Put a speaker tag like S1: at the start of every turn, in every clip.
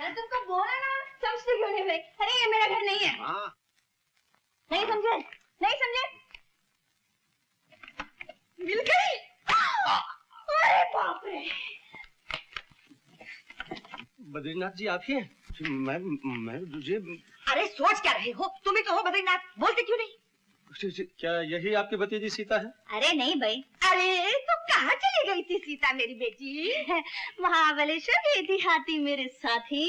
S1: तुमको बोला ना, समझते क्यों नहीं भाई? अरे ये मेरा घर नहीं है। नहीं समझे? नहीं समझे? मिल गई? अरे बाप रे!
S2: बद्रीनाथ जी आप ही हैं? मैं तुझे।
S1: अरे सोच क्या रहे हो? तुम ही तो हो बद्रीनाथ, बोलते क्यों नहीं?
S2: क्या यही आपकी भतीजी सीता है?
S1: अरे नहीं भाई। अरे तो कहाँ चली गई थी सीता मेरी बेटी? महाबलेश्वर गई थी हाथी मेरे साथी।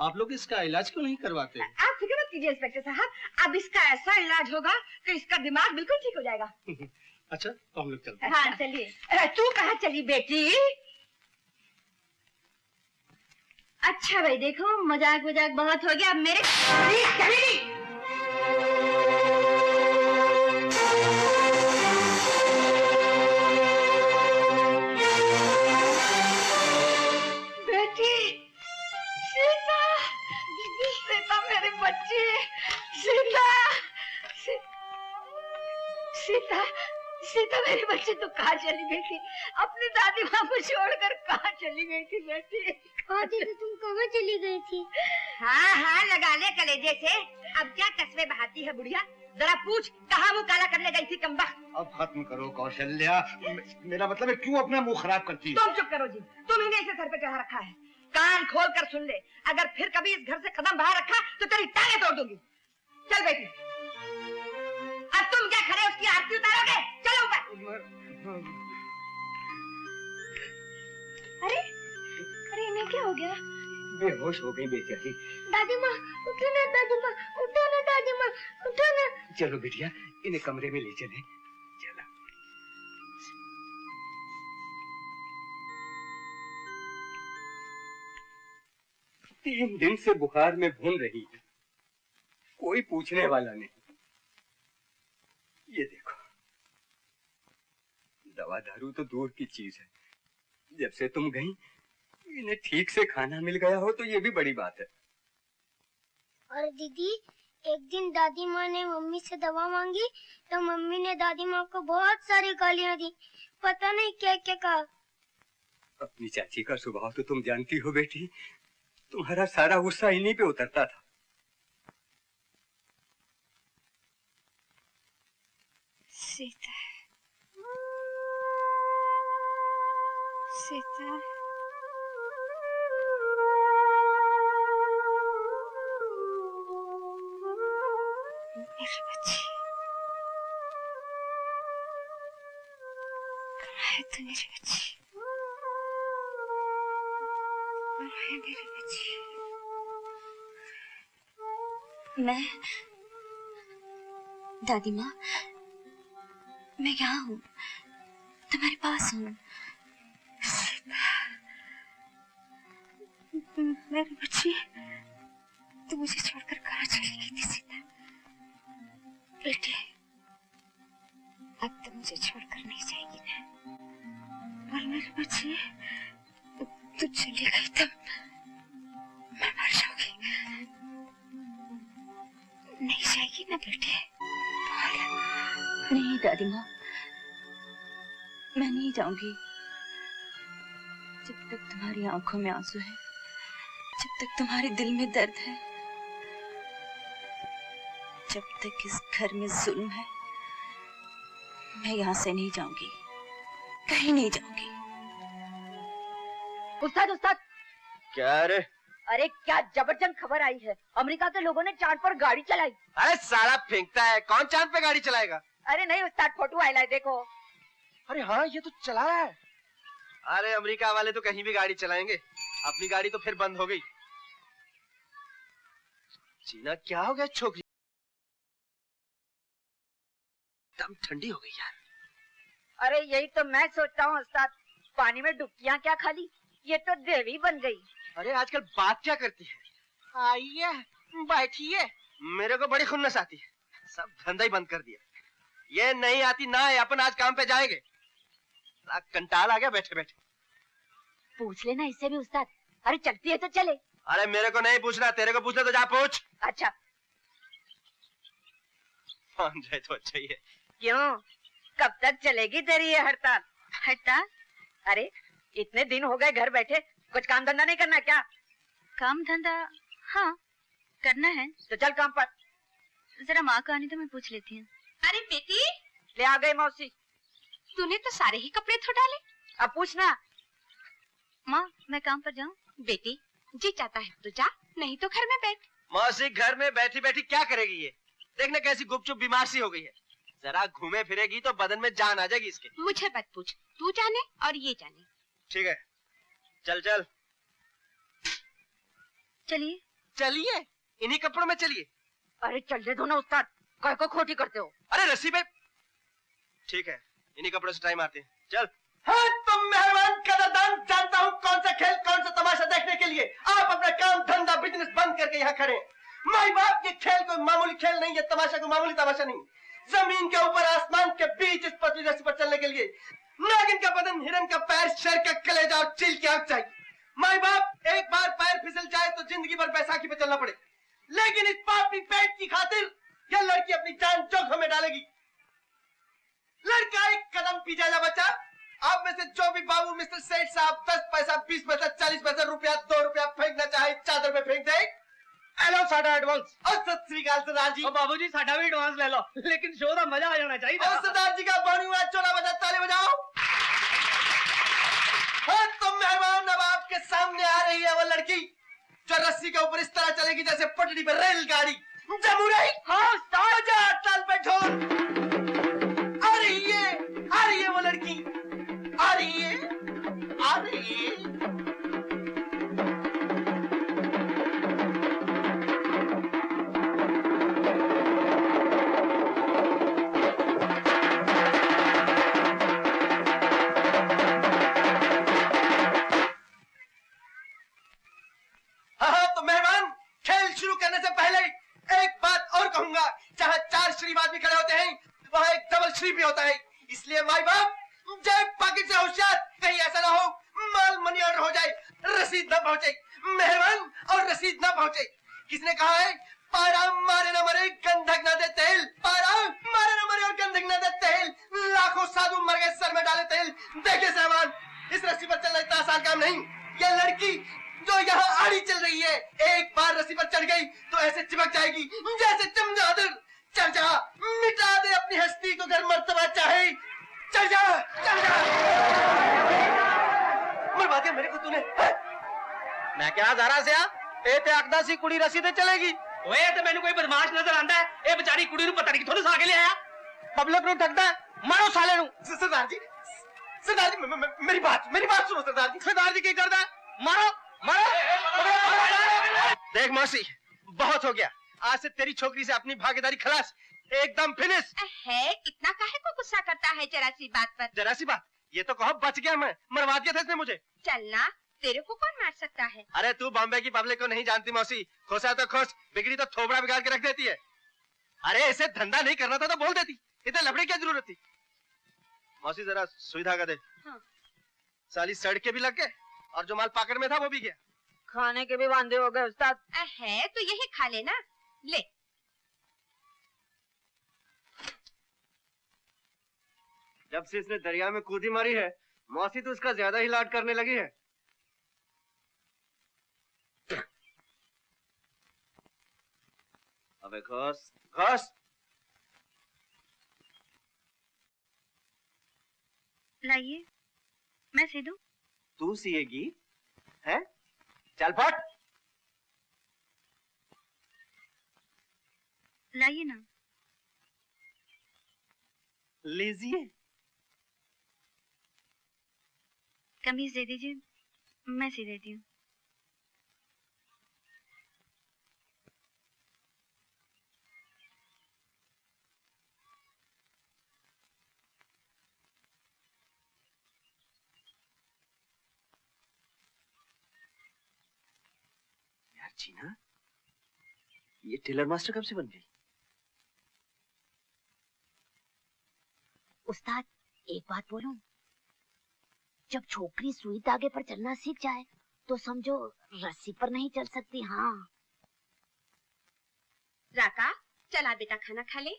S2: आप लोग इसका इलाज क्यों नहीं करवाते?
S1: आप फिक्र मत कीजिए इंस्पेक्टर साहब, अब इसका ऐसा इलाज होगा कि इसका दिमाग बिल्कुल ठीक हो जाएगा।
S2: अच्छा तो हम लोग चलते हैं।
S1: हाँ चलिए। तू कहाँ चली बेटी? अच्छा भाई देखो, मजाक वजाक बहुत हो गया, अब मेरे बेटी सीता, सीता मेरी बच्ची, सीता, सीता, सीता मेरी बच्ची तो कहाँ चली गई थी? अपनी दादी माँ को छोड़कर कहाँ चली गई थी बेटी?
S3: दीदी तुम कहाँ चली गई थी?
S1: हाँ हाँ लगा ले कलेजे से। अब क्या कस्बे बहाती है बुढ़िया? जरा पूछ कहाँ मुँह काला करने गई थी कमबख्त?
S4: अब खत्म करो कौशल्या, मेरा मतलब है क्यों अपना मुंह खराब करती है?
S1: तुम चुप करो जी, तुम ही ने इसे सर पे चढ़ा रखा है। कान खोल कर सुन ले, अगर फिर कभी इस घर से कदम बाहर रखा तो तेरी टांगें तोड़ दूंगी। चल बेटी, अब तुम क्या खड़े उसकी आरती उतारोगे? चलो ऊपर। अरे अरे इन्हें क्या हो गया?
S4: बेहोश हो गई बेचारी।
S3: दादी माँ उठो ना, दादी माँ उठो ना, दादी माँ उठो ना।
S4: चलो बिटिया इन्हें कमरे में ले चले। चला।
S5: 3 दिन से बुखार में भून रही है, कोई पूछने वाला नहीं। ये देखो, दवा दारू तो दूर की चीज है, जब से तुम गई इन्हें ठीक से खाना मिल गया हो तो ये भी बड़ी बात है।
S3: और दीदी एक दिन दादी माँ ने मम्मी से दवा मांगी तो मम्मी ने दादी माँ को बहुत सारी गालियाँ दी, पता नहीं क्या क्या कहा।
S5: अपनी चाची का स्वभाव तो तुम जानती हो बेटी, तुम्हारा सारा गुस्सा इन्हीं पे उतरता था।
S1: सीता, सीता, मेरी बच्ची, कहाँ है तू मेरी बच्ची? कहाँ है मेरी बच्ची?
S6: मैं दादी माँ, मैं यहाँ हूँ, तुम्हारे पास हूँ।
S1: मेरी बच्ची, तू मुझे छोड़कर कहाँ चली गई थी सीता? बेटी, अब तो मुझे छोड़कर नहीं जाएगी ना? और मेरी बच्ची, तू चली गई तो मैं मर जाऊंगी। नहीं जाएगी ना बेटी?
S6: नहीं दादी माँ, मैं नहीं जाऊंगी। जब तक तुम्हारी आंखों में आंसू है, जब तक तुम्हारे दिल में दर्द है, जब तक इस घर में जुल्म है, मैं यहाँ से नहीं जाऊंगी, कहीं नहीं जाऊंगी।
S1: उस्ताद, उस्ताद।
S2: क्या रे?
S1: अरे क्या जबरदस्त खबर आई है, अमेरिका के लोगों ने चांद पर गाड़ी चलाई।
S2: अरे साला फेंकता है, कौन चांद पे गाड़ी चलाएगा?
S1: अरे नहीं उस्ताद, फोटो आई है देखो।
S2: अरे हाँ, ये तो चला रहा है। अरे अमेरिका वाले तो कहीं भी गाड़ी चलाएंगे, अपनी गाड़ी तो फिर बंद हो गई। जीना क्या हो गया छोकरी, एकदम ठंडी हो गई यार।
S1: अरे यही तो मैं सोचता हूँ उस्ताद, पानी में डुबकियाँ क्या खाली, ये तो देवी बन गई।
S2: अरे आजकल बात क्या करती है? आइए बैठिए। मेरे को बड़ी खुन्नस आती है, सब धंधा ही बंद कर दिया। ये नहीं आती ना है, अपन आज काम पे जाएंगे। कंटाल आ गया बैठे बैठे।
S1: पूछ लेना इससे भी उस्ताद, अरे चलती है तो चले।
S2: अरे मेरे को नहीं पूछना, तेरे को पूछना तो जा पूछ।
S1: अच्छा
S2: मान जाए तो अच्छा ही है।
S1: क्यों, कब तक चलेगी तेरी ये हड़ताल?
S6: हड़ताल?
S1: अरे इतने दिन हो गए घर बैठे, कुछ काम धंधा नहीं करना क्या?
S6: काम धंधा हाँ करना है।
S1: तो चल काम पर।
S6: जरा माँ को आने तो मैं पूछ लेती हूँ।
S7: अरे बेटी,
S1: ले आ गई मौसी।
S7: तूने तो सारे ही कपड़े धो डाले।
S1: अब पूछना।
S6: माँ मैं काम पर जाऊँ?
S7: बेटी जी चाहता है तो जा, नहीं तो घर में बैठ।
S2: मौसी घर में बैठी बैठी क्या करेगी ये? देखना कैसी गुपचुप बीमार सी हो गई है। जरा घूमे फिरेगी तो बदन में जान आ जाएगी इसके।
S7: मुझे मत पूछ, तू जाने और ये जाने।
S2: ठीक है चल चल
S6: चलिए।
S2: चलिए, इन्हीं कपड़ों में चलिए।
S1: अरे चल दो ना उस्ताद, कह को खोटी करते हो।
S2: अरे रस्सी पे। ठीक है, इन्हीं कपड़ों से टाइम मारते हैं, चल। हाँ तुम मेहमान कदरदान, जानता हूँ कौन सा खेल कौन सा तमाशा देखने के लिए आप अपना काम धंधा बिजनेस बंद करके यहाँ खड़े हैं। माई बाप, ये खेल कोई मामूली खेल नहीं, ये तमाशा कोई मामूली तमाशा नहीं। जमीन के ऊपर आसमान के बीच इस पतली रस्सी पर चलने के लिए नागिन का बदन, हिरन का पैर, शेर का कलेजा और चील की आंख चाहिए। माई बाप, एक बार पैर फिसल जाए तो जिंदगी भर बैसाखी पे चलना पड़े, लेकिन इस पापी पेट की खातिर यह लड़की अपनी जान जोखिम में डालेगी। लड़का एक कदम पीछे जा बच्चा। आप में से जो भी बाबू मिस्टर सेठ साहब 10 पैसा 20 पैसा 40 पैसा रुपया 2 रुपया फेंकना चाहे चादर में फेंक दे। हेलो साडा एडवांस। और सत श्री अकाल सरदार जी।
S8: बाबूजी साडा भी एडवांस ले लो, लेकिन शो का मजा आ जाना चाहिए।
S2: और सरदार जी का बानी हुआ चोला बजा, ताली बजाओ। हाँ तुम मेहमान, अब आपके सामने आ रही है वो लड़की जो रस्सी के ऊपर इस तरह चलेगी जैसे पटरी पर रेलगाड़ी। जमुराई हाँ ताजा ताल पे ढोल। आ रही है वो लड़की, आ रही है, आ रही है। हाँ तो मेहमान, खेल शुरू करने से पहले एक बात और कहूंगा, जहाँ 4 शरीफ आदमी खड़े होते हैं वहाँ एक डबल शरीफ भी होता है। इसलिए माई बाप, जय पॉकेट से होशियार, कहीं ऐसा ना हो माल मनी ऑर्डर हो जाए, रसीद न पहुंचे। मेहमान और रसीद न पहुंचे। किसने कहा है पारा मारे न मरे गंधक न दे तेल, पारा मारे न मरे और गंधक न दे तेल। लाखों साधु मर गए सर में डाले तेल। देखिए साहबान, इस रस्सी पर चलना इतना आसान काम नहीं। ये लड़की जो यहाँ आड़ी चल रही है, एक बार रस्सी पर चढ़ गई तो ऐसे चिपक जाएगी जैसे चमगादड़। चढ़ जा, मिटा दे अपनी हस्ती को अगर मर्तबा चाहे। चढ़ जा, चढ़ जा। मरवा दिया मेरे को तूने।
S8: मैं क्या जरा से ए ते आखदा सी कुड़ी रस्सी ते चलेगी। ओए ते मैनू कोई बदमाश नजर आंदा है। ए बेचारी कुड़ी नु पता नहीं किथों सा के ले आया। पब्लिक नु ठगदा है, मारो साले नु।
S2: सरदार जी, सरदार जी मेरी बात सुनो सरदार जी।
S8: सरदार जी की करदा है? मारो मारो।
S2: देख मौसी, बहुत हो गया, आज से तेरी छोकरी से अपनी भागीदारी खलास, एकदम फिनिश।
S7: है इतना काहे को गुस्सा करता है जरा सी बात पर?
S2: जरा सी बात, ये तो कहो बच गया मैं, मरवा दिया था इसने मुझे।
S7: चलना, तेरे को कौन मार सकता है?
S2: अरे तू बॉम्बे की पब्लिक को नहीं जानती मौसी, खोसा तो खोस, बिगड़ी तो थोबड़ा बिगाड़ के रख देती है। अरे इसे धंधा नहीं करना था तो बोल देती, इतने लफड़े क्या जरूरत थी। मौसी जरा सुई धागा दे।
S7: हाँ।
S2: साली सड़के भी लग गए और जो माल पॉकेट में था वो भी गया।
S1: खाने के भी वांदे हो गए उस्ताद।
S7: है तो यही खा लेना, ले।
S2: जब से इसने दरिया में कूदी मारी है, मौसी तो उसका ज्यादा ही लाड करने लगी है। अबे घोस घोस।
S6: लाइए, मैं सी दूं?
S2: तू सिएगी हैं? चल फट।
S6: लाइए ना।
S2: लीजिए।
S7: कमीज दे दीजिए, मैं सी देती हूँ।
S2: यार जीना, ये टेलर मास्टर कब से बन गई?
S9: उस्ताद एक बात बोलूं, जब छोकरी सुई धागे पर चलना सीख जाए तो समझो रस्सी पर नहीं चल सकती। हाँ
S7: राका, चला बेटा खाना खा ले।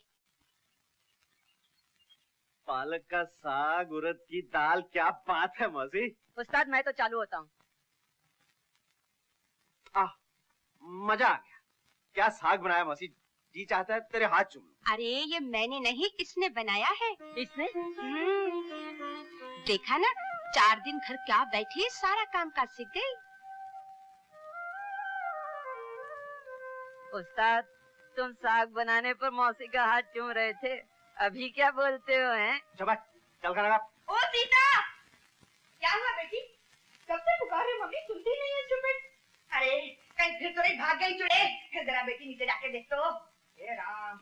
S2: पालक का साग, उड़द की दाल, क्या बात है मौसी।
S1: उस्ताद मैं तो चालू होता हूँ।
S2: मजा आ गया। क्या साग बनाया मौसी, जी चाहता है तेरे हाथ चूम लूं।
S7: अरे ये मैंने नहीं, इसने बनाया है।
S1: इसने?
S7: देखा ना, 4 दिन घर क्या बैठी, सारा काम काज सीख गई।
S1: उस्ताद तुम साग बनाने पर मौसी का हाथ चूम रहे थे, अभी क्या बोलते हो हैं?
S2: चल चल कर लगा।
S1: ओ सीता, क्या हुआ बेटी? कब से पुकार रही मम्मी, सुनती नहीं है चुप। अरे कहीं फिर तो नहीं भाग गई चुड़ैल? जरा बेटी नीचे जाके देख तो। हे राम,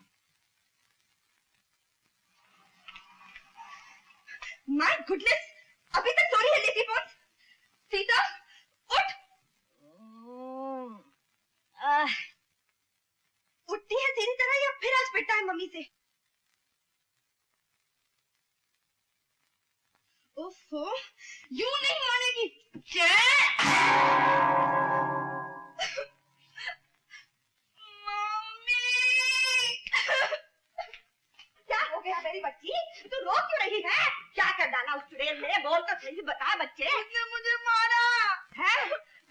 S1: माय गुडनेस, अभी तक सो रही है लेटी पोंस। सीता उठ। उठती है तेरी तरह या फिर आज पिटा है मम्मी से? ओफो, यूं नहीं मानेगी। क्या हो गया मेरी बच्ची, तू रो क्यों रही है? क्या कर डाला उस चुड़ैल ने, बोल तो सही, बता बच्चे। उसने मुझे मारा है,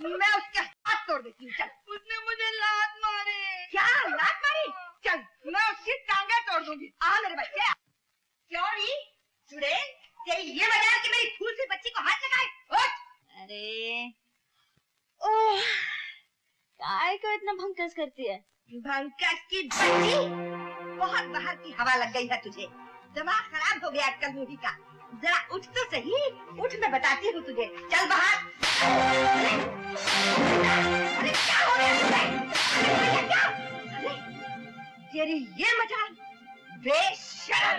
S1: मैं उसके हाथ तोड़ देती हूँ। चल। उसने मुझे लात मारे। क्या लात मारी? चल मैं उसकी टांगे तोड़ दूंगी। आ मेरे बच्चे। क्यों रही चुड़ैल, तेरी ये वजह है कि मेरी फूल सी बच्ची को हाथ लगाए? उठ।
S6: अरे ओह, काय को इतना भंकस करती है?
S1: भंकस की बच्ची, बहुत बाहर की हवा लग गई है तुझे, दिमाग खराब हो गया आजकल मूवी का। जरा उठ तो सही, उठ मैं बताती हूँ तुझे। चल बाहर। अरे क्या हो गया तुझे? क्या? अरे तेरी ये मजाल, बेशर्म।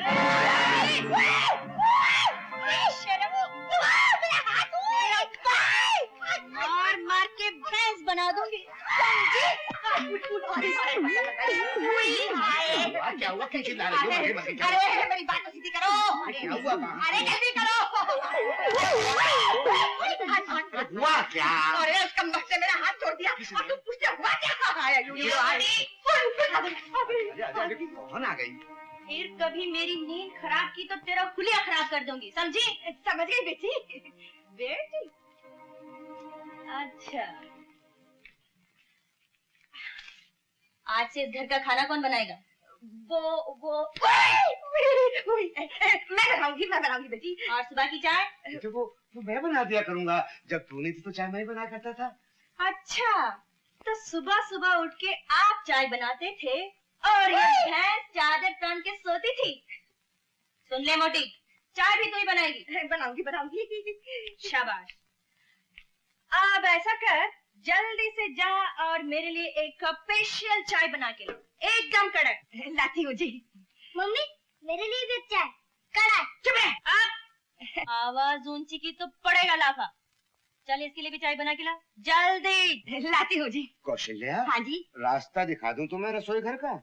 S6: और मार के भैंस बना दूंगी।
S4: क्या हुआ, क्या चिल्ला रही हो?
S1: अरे मेरी बात तो सीधी करो।
S4: क्या हुआ?
S1: अरे जल्दी करो।
S4: हुआ क्या?
S1: अरे उसका मुझ से मेरा हाथ तोड़ दिया और तुम पूछते हुआ क्या?
S4: कौन आ गई?
S6: फिर कभी मेरी नींद खराब की तो तेरा हुलिया खराब कर दूंगी, समझी?
S1: समझ गई बेटी। बेटी
S6: अच्छा, आज से इस घर का खाना कौन बनाएगा?
S1: वो मैं बनाऊंगी बेटी।
S6: और सुबह की चाय?
S4: तो वो मैं बना दिया करूंगा, जब तू नहीं थी तो चाय मैं ही बनाया करता था।
S6: अच्छा, तो सुबह सुबह उठ के आप चाय बनाते थे और ये भैंस चादर तान के सोती थी। सुन ले मोटी, चाय भी तू ही बनाएगी?
S1: बनाऊंगी।
S6: शाबाश। अब ऐसा कर, जल्दी से जा और मेरे लिए एक कप स्पेशल चाय बना के ला, एकदम कड़क।
S1: लाती हूँ जी।
S3: मम्मी मेरे लिए भी चाय कड़ा।
S1: चुप रह।
S6: आवाज ऊंची की तो पड़ेगा लाफा। चल इसके लिए भी चाय बना के ला, जल्दी।
S1: लाती हूँ जी।
S4: कौशल्या,
S1: हाँ जी।
S4: रास्ता दिखा दूं तुम्हें रसोई घर का?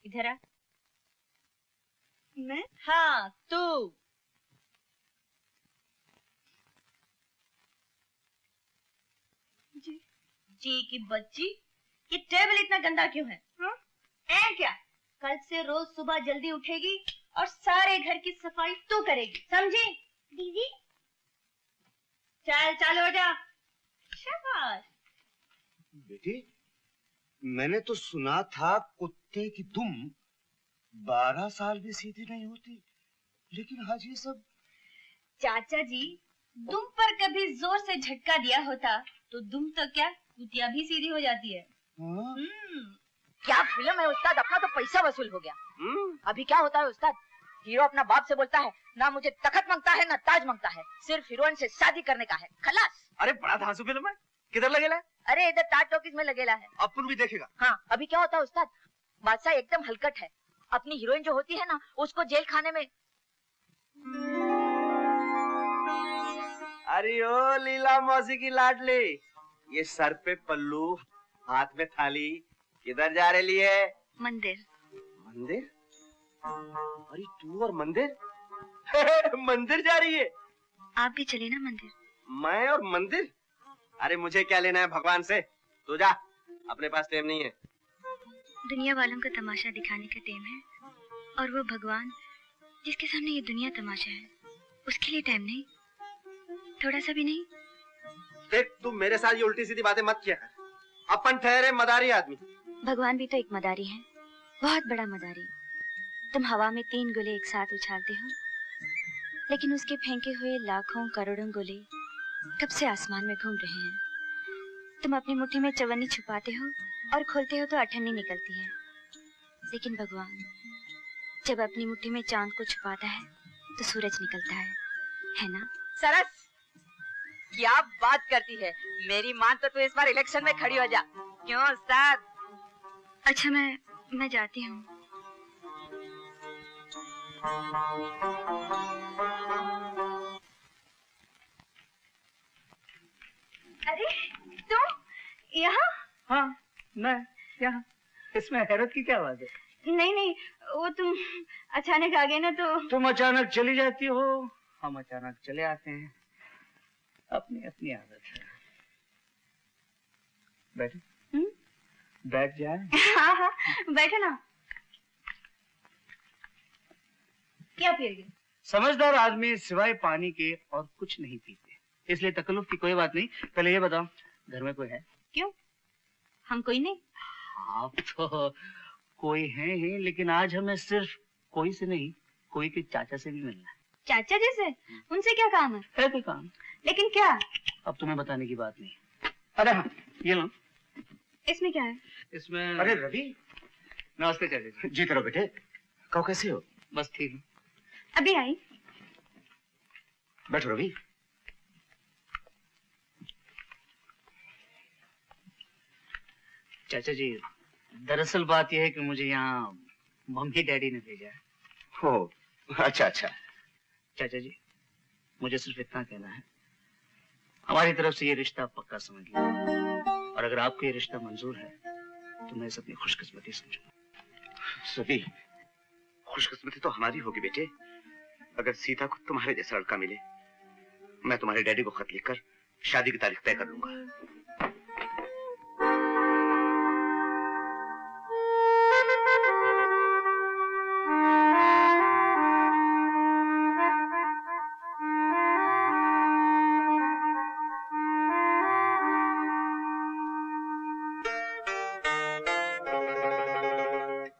S6: इधर आ।
S1: मैं?
S6: हाँ तू। जी की बच्ची, ये टेबल इतना गंदा क्यों है? हाँ? ऐ क्या, कल से रोज सुबह जल्दी उठेगी और सारे घर की सफाई तू करेगी, समझी?
S3: दीदी
S6: चल चल हो जा। शाबाश।
S4: बेटी, मैंने तो सुना था कुत्ते की दुम 12 साल भी सीधी नहीं होती, लेकिन आज ये सब।
S6: चाचा जी, दुम पर कभी जोर से झटका दिया होता तो दुम तो क्या, कुतिया भी सीधी हो जाती है।
S9: क्या फिल्म है उस्ताद, अपना तो पैसा वसूल हो गया। अभी क्या होता है उस्ताद, हीरो अपना बाप से बोलता है ना मुझे तखत मांगता है ना ताज मांगता है, सिर्फ हीरोइन से शादी करने का है, खलास।
S2: अरे बड़ा धांसू फिल्म है, किधर लगेला है?
S9: अरे इधर ताज टॉकीज में लगेला है।
S2: अपन भी देखेगा।
S9: हाँ, अभी क्या होता है उस्ताद, बादशाह एकदम हलकट है, अपनी हीरोइन जो होती है ना उसको जेल खाने में।
S2: अरे ओ लीला मौसी की लाडली, ये सर पे पल्लू हाथ में थाली, किधर जा रही है?
S6: मंदिर।
S2: मंदिर? अरे तू और मंदिर? मंदिर जा रही है?
S6: आप भी चले ना मंदिर।
S2: मैं और मंदिर? अरे मुझे क्या लेना है भगवान से, तू जा, अपने पास टाइम नहीं है।
S6: दुनिया वालों को तमाशा दिखाने का टाइम है, और वो भगवान जिसके सामने ये दुनिया तमाशा है, उसके लिए टाइम नहीं, थोड़ा सा भी नहीं।
S2: देख तू मेरे साथ ये उल्टी सीधी बातें मत किया कर, अपन ठहरे मदारी आदमी।
S6: भगवान भी तो एक मदारी है, बहुत बड़ा मदारी। तुम हवा में 3 गोले एक साथ उछालते हो, लेकिन उसके फेंके हुए लाखों करोड़ों गोले कब से आसमान में घूम रहे हैं। तुम अपनी मुट्ठी में चवन्नी छुपाते हो और खोलते हो तो अठन्नी निकलती है, लेकिन भगवान जब अपनी मुट्ठी में चांद को छुपाता है तो सूरज निकलता है ना?
S9: सरस, क्या बात करती है, मेरी मान तो तू इस बार इलेक्शन में खड़ी हो जा। क्यों उस्ताद?
S6: अच्छा मैं जाती हूँ। अरे तुम यहाँ?
S8: हाँ मैं यहाँ, इसमें हैरत की क्या बात है?
S6: नहीं, वो तुम अचानक आ गए ना तो।
S8: तुम अचानक चली जाती हो, हम अचानक चले आते हैं, अपनी अपनी आदत है। बैठो। बैठ जाए।
S6: हाँ बैठो ना। क्या पिए?
S8: समझदार आदमी सिवाय पानी के और कुछ नहीं पीते, इसलिए तकल्लुफ की कोई बात नहीं। पहले ये बताओ, घर में कोई है?
S6: क्यों, हम कोई नहीं?
S8: आप तो कोई हैं ही, लेकिन आज हमें सिर्फ कोई से नहीं, कोई के चाचा से भी मिलना है।
S6: चाचा जैसे? उनसे क्या काम
S8: है कोई काम,
S6: लेकिन क्या?
S8: अब तुम्हें बताने की बात नहीं। अरे हाँ, ये लो।
S6: इसमें क्या है?
S8: इसमें।
S4: अरे रवि,
S8: नमस्ते चाचा जी।
S4: जीत रहो बेटे, कहो कैसे हो?
S8: बस ठीक है।
S6: अभी आई।
S4: बैठो रवि।
S8: चाचा जी, दरअसल बात यह है कि मुझे यहाँ मम्मी डैडी ने भेजा है।
S4: हो, अच्छा।
S8: चाचा जी, मुझे सिर्फ इतना कहना है, हमारी तरफ से ये रिश्ता पक्का समझ लो, और अगर आपको ये रिश्ता मंजूर है तो मैं इसे अपनी खुशकिस्मती समझूंगा।
S4: रवि, खुशकिस्मती तो हमारी होगी बेटे, अगर सीता को तुम्हारे जैसा लड़का मिले। मैं तुम्हारे डैडी को खत लिखकर शादी की तारीख तय कर लूंगा।